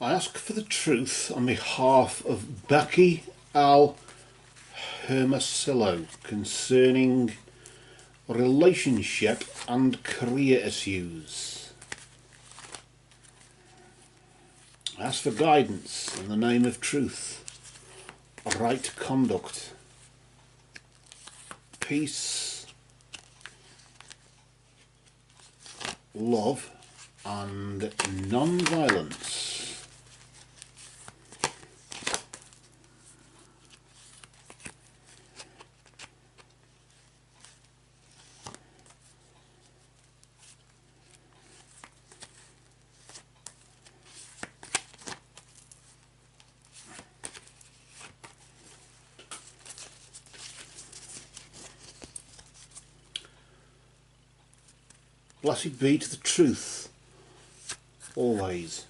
I ask for the truth on behalf of Becky Al Hermosillo concerning relationship and career issues. I ask for guidance in the name of truth, right conduct, peace, love and non-violence. Blessed be to the truth, always.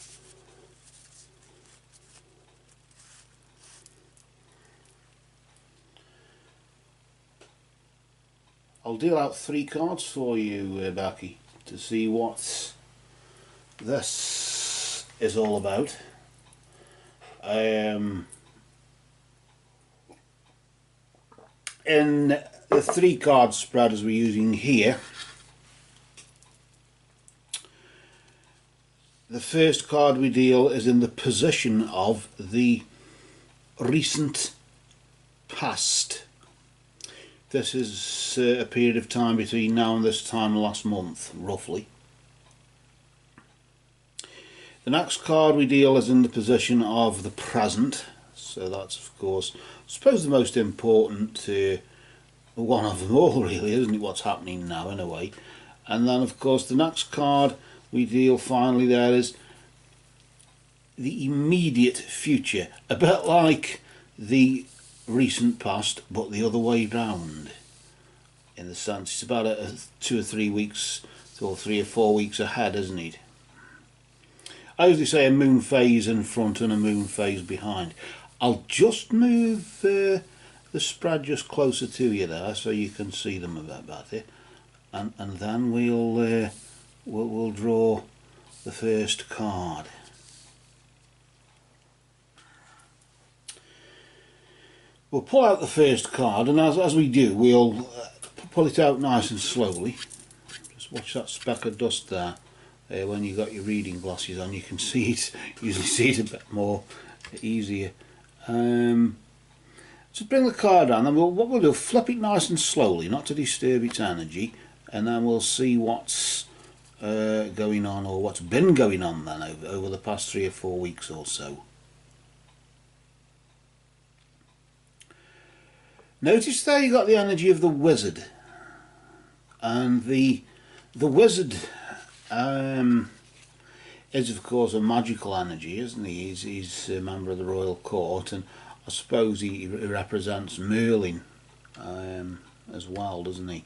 I'll deal out 3 cards for you, Becky, to see what this is all about. In the 3 card spread as we're using here, the first card we deal is in the position of the recent past. This is a period of time between now and this time last month, roughly. The next card we deal is in the position of the present, so that's of course, I suppose, the most important one of them all, really, isn't it, what's happening now in a way. And then of course the next card we deal finally there is the immediate future, a bit like the recent past but the other way round, in the sense it's about 2 or 3 weeks or 3 or 4 weeks ahead, isn't it? I usually say a moon phase in front and a moon phase behind. I'll just move the spread just closer to you there so you can see them a bit better, and then we'll draw the first card. We'll pull out the first card, and as we do, we'll pull it out nice and slowly. Just watch that speck of dust there. When you've got your reading glasses on, you can see it, usually see it a bit more easier. So bring the card down, and what we'll do, flip it nice and slowly, not to disturb its energy, and then we'll see what's going on, or what's been going on then over the past 3 or 4 weeks or so. Notice there you got the energy of the wizard, and the wizard is of course a magical energy, isn't he? He's a member of the royal court, and I suppose he represents Merlin as well, doesn't he?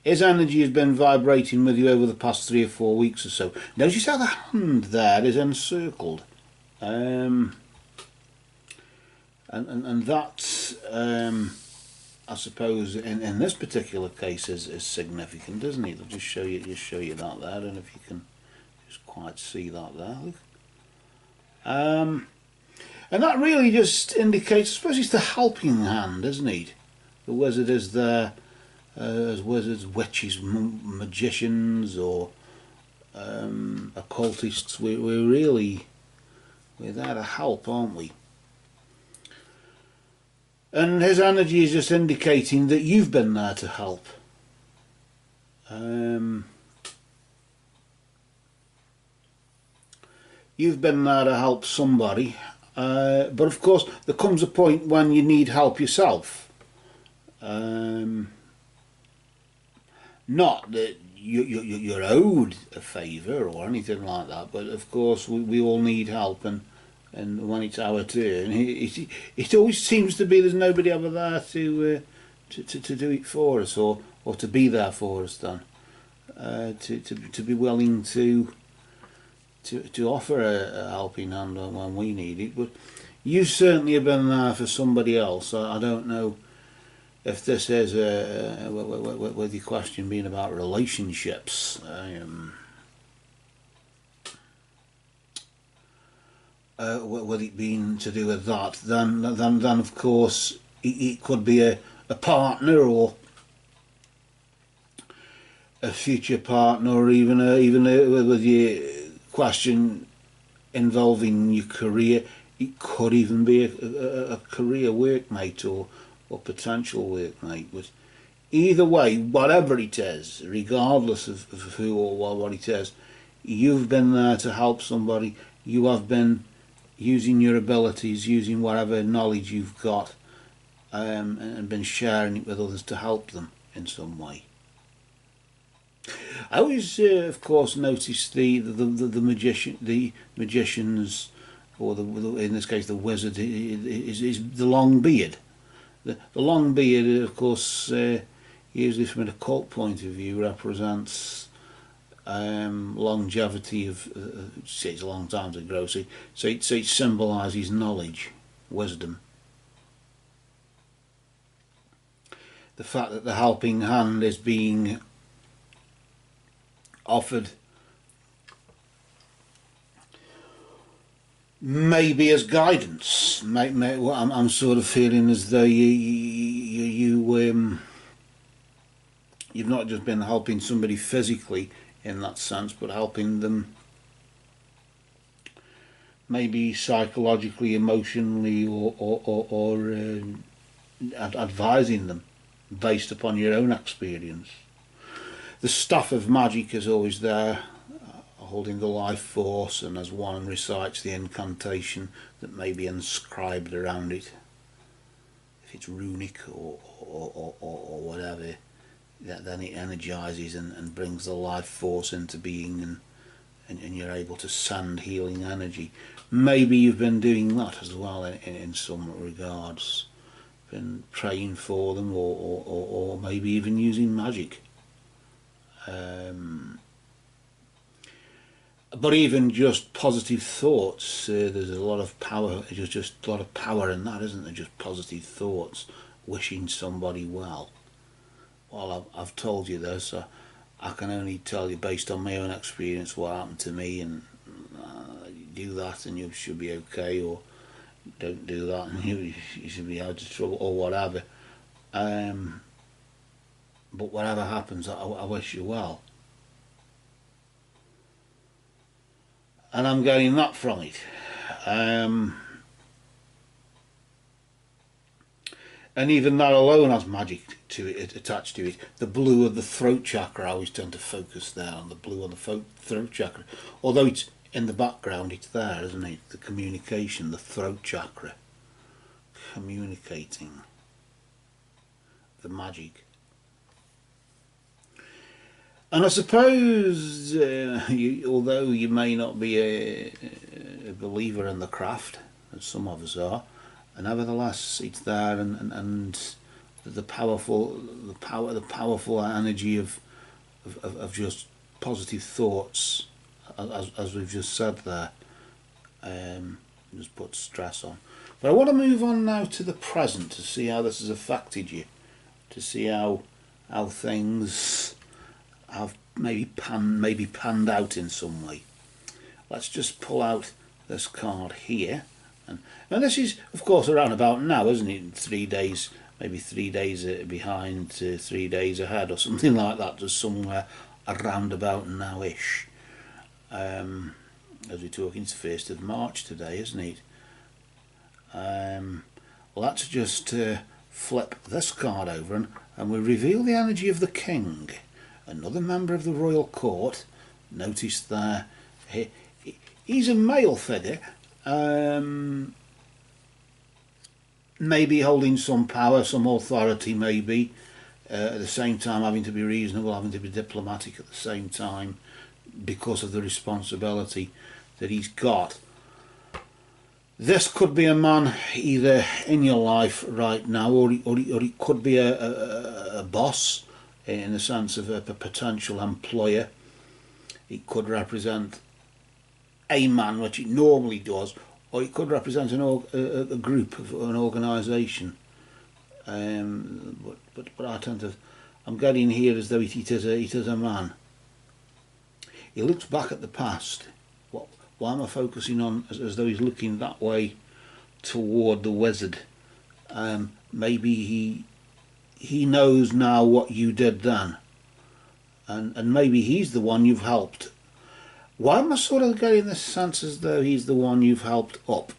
His energy has been vibrating with you over the past 3 or 4 weeks or so. Notice how the hand there is encircled, and that I suppose in this particular case is significant, isn't it? I'll just show you that there, and if you can just quite see that there, look. And that really just indicates, I suppose it's the helping hand, isn't it? The wizard is there as wizards, witches, magicians, or occultists. We're there to help, aren't we? And his energy is just indicating that you've been there to help. You've been there to help somebody, but of course there comes a point when you need help yourself. Not that you're owed a favour or anything like that, but of course we all need help, and when it's our turn, it always seems to be there's nobody ever there to do it for us, or to be there for us then, to be willing to offer a helping hand when we need it. But you certainly have been there for somebody else. I don't know if this is with your question being about relationships. with it being to do with that, then of course it could be a partner, or a future partner, or with your question involving your career. It could even be a career workmate, or potential workmate. But either way, whatever it is, regardless of who or what it is, you've been there to help somebody. You have been using your abilities, using whatever knowledge you've got, and been sharing it with others to help them in some way. I always, of course, notice the magicians, or in this case the wizard, is the long beard. The long beard, of course, usually from an occult point of view, represents longevity of. It's a long time to grow, so it symbolises knowledge, wisdom. The fact that the helping hand is being offered maybe as guidance. I'm sort of feeling as though you've not just been helping somebody physically in that sense, but helping them maybe psychologically, emotionally, or advising them based upon your own experience. The staff of magic is always there, holding the life force, and as one recites the incantation that may be inscribed around it, if it's runic or whatever, then it energizes and brings the life force into being, and you're able to send healing energy. Maybe you've been doing that as well in some regards, been praying for them, or maybe even using magic. But even just positive thoughts, there's a lot of power. There's just a lot of power in that, isn't there? Just positive thoughts, wishing somebody well. Well, I've told you this. I can only tell you based on my own experience what happened to me, and do that and you should be okay, or don't do that and you should be out of trouble, or whatever. But whatever happens, I wish you well. And I'm getting that from it. And even that alone has magic to it, attached to it. The blue of the throat chakra, I always tend to focus there on the blue of the throat chakra. Although it's in the background, it's there, isn't it? The communication, the throat chakra. Communicating. The magic. And I suppose, although you may not be a believer in the craft, as some of us are, and nevertheless it's there, and the powerful energy of just positive thoughts, as we've just said there, just put stress on. But I want to move on now to the present, to see how this has affected you, to see how things have maybe panned out in some way. Let's just pull out this card here, and this is of course around about now, isn't it? 3 days, maybe 3 days behind, 3 days ahead, or something like that, just somewhere around about now-ish. As we're talking, it's the 1st of March today, isn't it? Let's just flip this card over, and we reveal the energy of the King. Another member of the royal court. Notice there, he's a male figure, maybe holding some power, some authority, maybe, at the same time having to be reasonable, having to be diplomatic at the same time, because of the responsibility that he's got. This could be a man either in your life right now, or it could be a boss, in the sense of a potential employer. It could represent a man, which it normally does, or it could represent a group of an organisation. But I'm getting here as though it is a man. He looks back at the past. Why am I focusing on as though he's looking that way toward the wizard? Maybe he knows now what you did then, and maybe he's the one you've helped. Why am I sort of getting the sense as though he's the one you've helped up,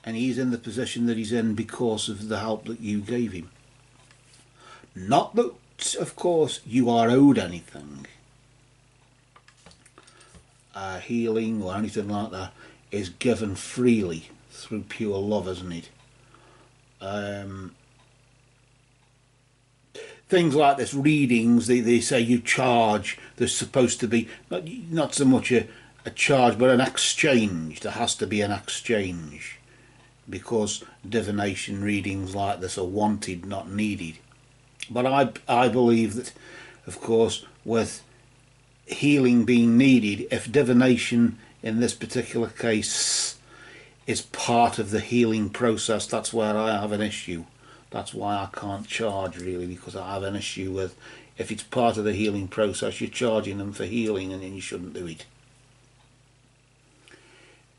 and he's in the position that he's in because of the help that you gave him? Not that, of course, you are owed anything. Healing or anything like that is given freely through pure love, isn't it? Things like this, readings, they say you charge. There's supposed to be not so much a charge, but an exchange. There has to be an exchange, because divination readings like this are wanted, not needed. But I believe that, of course, with healing being needed, if divination in this particular case is part of the healing process, that's where I have an issue. That's why I can't charge, really, because I have an issue with, if it's part of the healing process, you're charging them for healing, and then you shouldn't do it.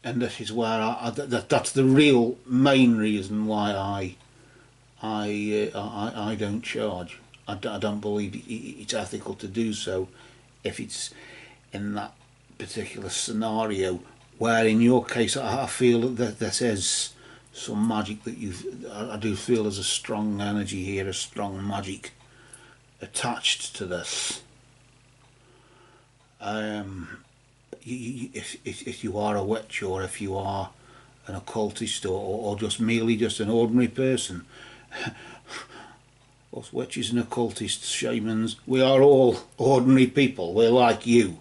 And this is where that's the real main reason why I don't charge. I don't believe it's ethical to do so if it's in that particular scenario, where in your case I feel that this is some magic that I do feel there's a strong energy here, a strong magic attached to this. If you are a witch, or if you are an occultist, or just merely just an ordinary person, us witches and occultists, shamans, we are all ordinary people. We're like you.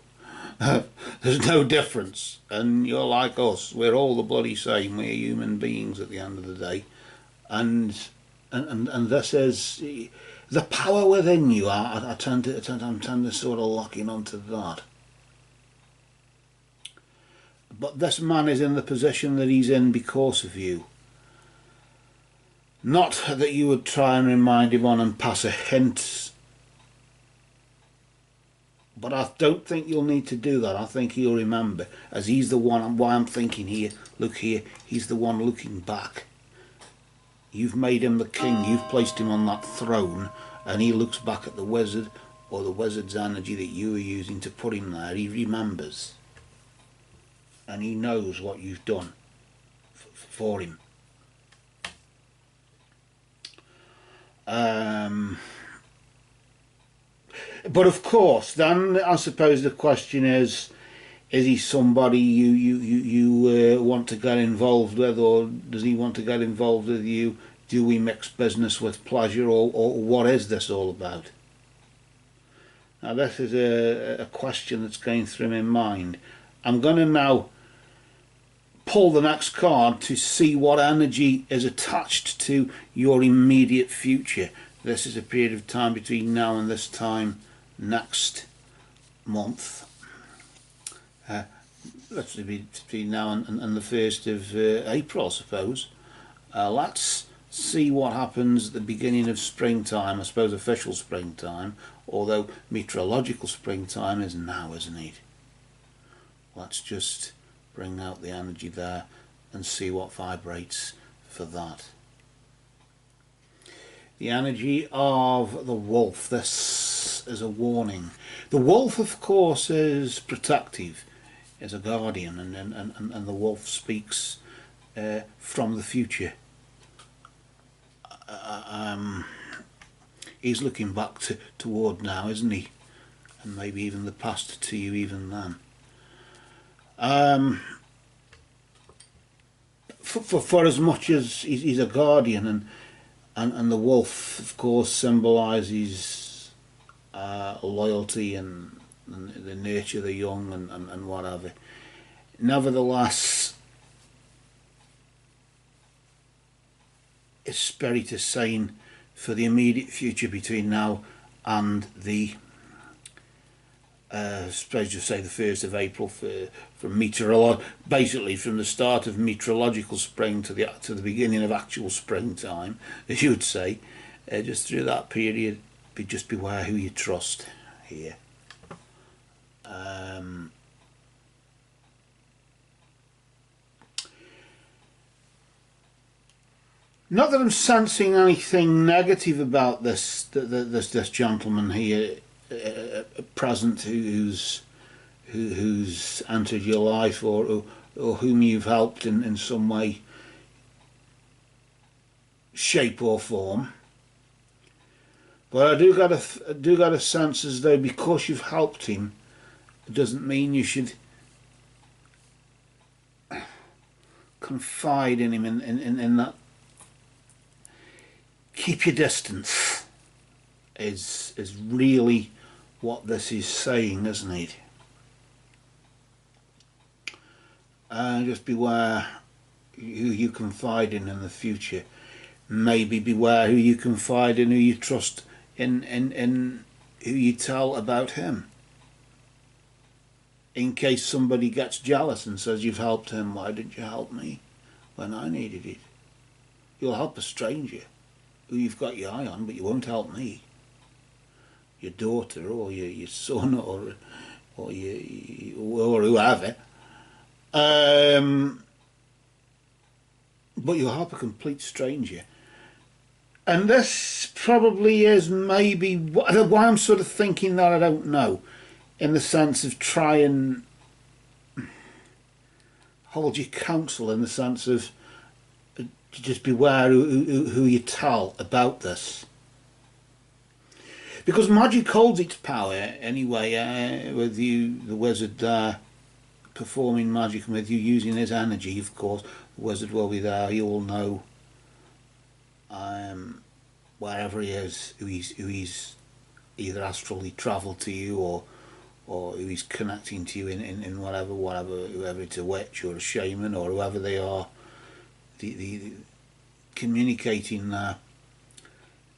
There's no difference, and you're like us. We're all the bloody same. We're human beings at the end of the day, and this is the power within you. I tend to sort of locking onto that. But this man is in the position that he's in because of you. Not that you would try and remind him on and pass a hint. But I don't think you'll need to do that. I think he'll remember, as he's the one, why I'm thinking here, look here, he's the one looking back. You've made him the king, you've placed him on that throne, and he looks back at the wizard, or the wizard's energy that you were using to put him there. He remembers. And he knows what you've done for him. But of course, then I suppose the question is he somebody you want to get involved with, or does he want to get involved with you? Do we mix business with pleasure, or what is this all about? Now this is a question that's going through my mind. I'm going to now pull the next card to see what energy is attached to your immediate future. This is a period of time between now and this time next month. Let's be between now and the 1st of April, I suppose. Let's see what happens at the beginning of springtime, I suppose official springtime, although meteorological springtime is now, isn't it? Let's just bring out the energy there and see what vibrates for that. The energy of the wolf. This is a warning. The wolf, of course, is protective, is a guardian, and the wolf speaks from the future. He's looking back toward now, isn't he? And maybe even the past to you even then. For as much as he's a guardian, and the wolf, of course, symbolises loyalty and the nurture of the young and whatever. Nevertheless, Spirit is saying for the immediate future between now and the suppose you say the 1st of April, from basically from the start of meteorological spring to the beginning of actual springtime, as you would say, just through that period, just beware who you trust here. Not that I'm sensing anything negative about this gentleman here present who's entered your life, or whom you've helped in some way, shape or form. But I do get a sense as though because you've helped him, it doesn't mean you should confide in him in that. Keep your distance is really what this is saying, isn't it? Just beware who you confide in the future. Maybe beware who you confide in, who you trust in who you tell about him. In case somebody gets jealous and says, you've helped him, why didn't you help me when I needed it? You'll help a stranger who you've got your eye on, but you won't help me. Your daughter, or your son, or whoever. But you'll help a complete stranger. And this probably is maybe why I'm sort of thinking that, I don't know, in the sense of try and hold your counsel, in the sense of just beware who you tell about this. Because magic holds its power anyway, with you, the wizard there, performing magic, and with you using his energy, of course, the wizard will be there. He will know wherever he is, who he's either astrally travelled to you, or who he's connecting to you in whatever, whoever it's a witch or a shaman or whoever they are, the communicating there.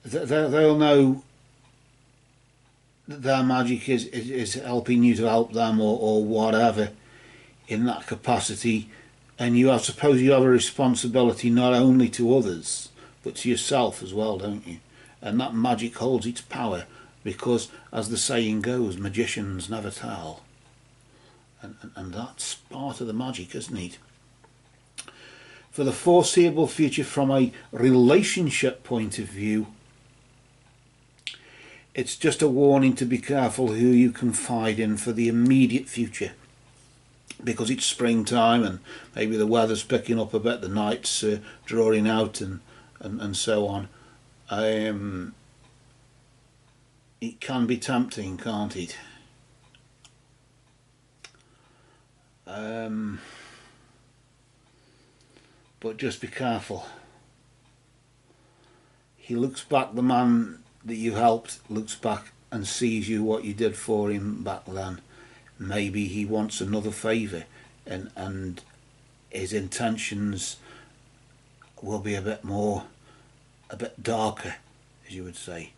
They'll know that their magic is helping you to help them, or whatever, in that capacity. And you have, suppose you have a responsibility not only to others but to yourself as well, don't you? And that magic holds its power, because as the saying goes, magicians never tell, and that's part of the magic, isn't it? For the foreseeable future, from a relationship point of view, it's just a warning to be careful who you confide in for the immediate future, because it's springtime and maybe the weather's picking up a bit, the nights drawing out, and so on. It can be tempting, can't it? But just be careful. He looks back, the man that you helped looks back and sees you, what you did for him back then. Maybe he wants another favour, and his intentions will be a bit darker, as you would say,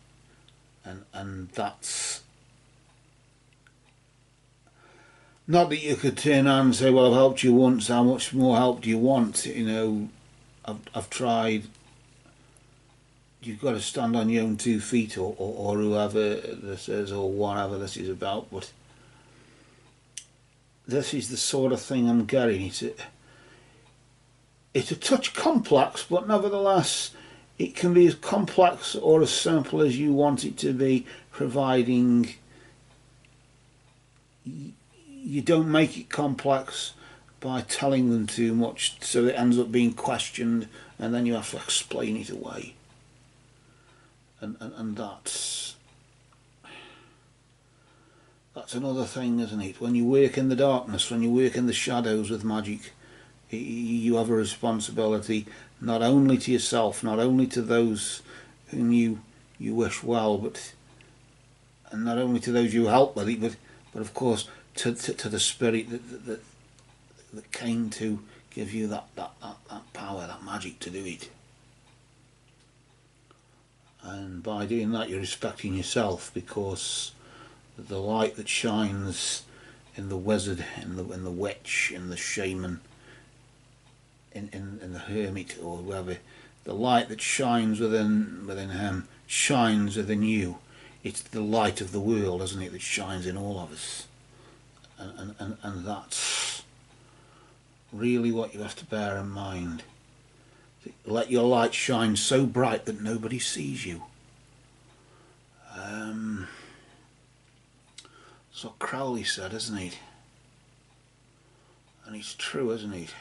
and that's not that you could turn around and say, well, I've helped you once, how much more help do you want? You know, I've tried. You've got to stand on your own 2 feet, or whoever this is, or whatever this is about. But this is the sort of thing I'm getting. It's a touch complex, but nevertheless it can be as complex or as simple as you want it to be, providing you don't make it complex by telling them too much, so it ends up being questioned and then you have to explain it away. And that's another thing, isn't it? When you work in the darkness, when you work in the shadows with magic, you have a responsibility not only to yourself, not only to those whom you wish well, and not only to those you help with it, but of course to the spirit that came to give you that power, that magic to do it. And by doing that, you're respecting yourself, because the light that shines in the wizard, in the witch, in the shaman, in the hermit, or whoever, the light that shines within him shines within you. It's the light of the world, isn't it, that shines in all of us, and that's really what you have to bear in mind. Let your light shine so bright that nobody sees you. That's what Crowley said, isn't it? And it's true, isn't it?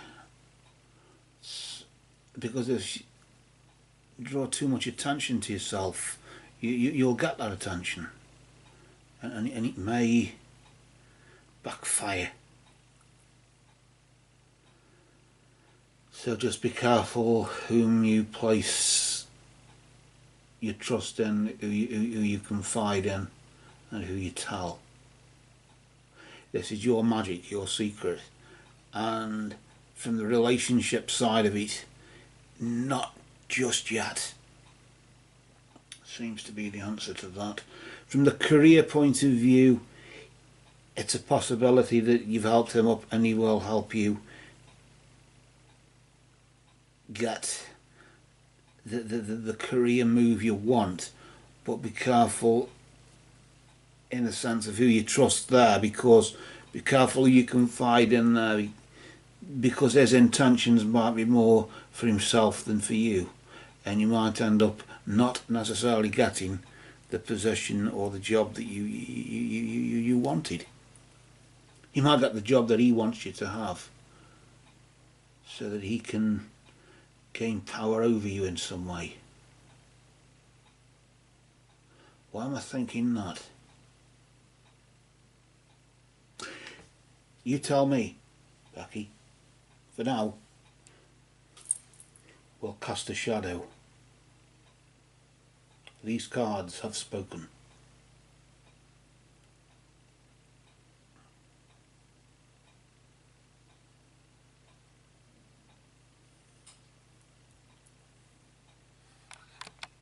Because if you draw too much attention to yourself, you'll get that attention, and it may backfire. So just be careful whom you place your trust in, who you confide in, and who you tell. This is your magic, your secret, and from the relationship side of it, not just yet. Seems to be the answer to that. From the career point of view, it's a possibility that you've helped him up and he will help you get the career move you want, but be careful in the sense of who you trust there, because be careful who you confide in there, because his intentions might be more for himself than for you, and you might end up not necessarily getting the position or the job that you wanted. You might get the job that he wants you to have, so that he can gain power over you in some way. Why am I thinking that? You tell me, Becky. For now, we'll cast a shadow. These cards have spoken.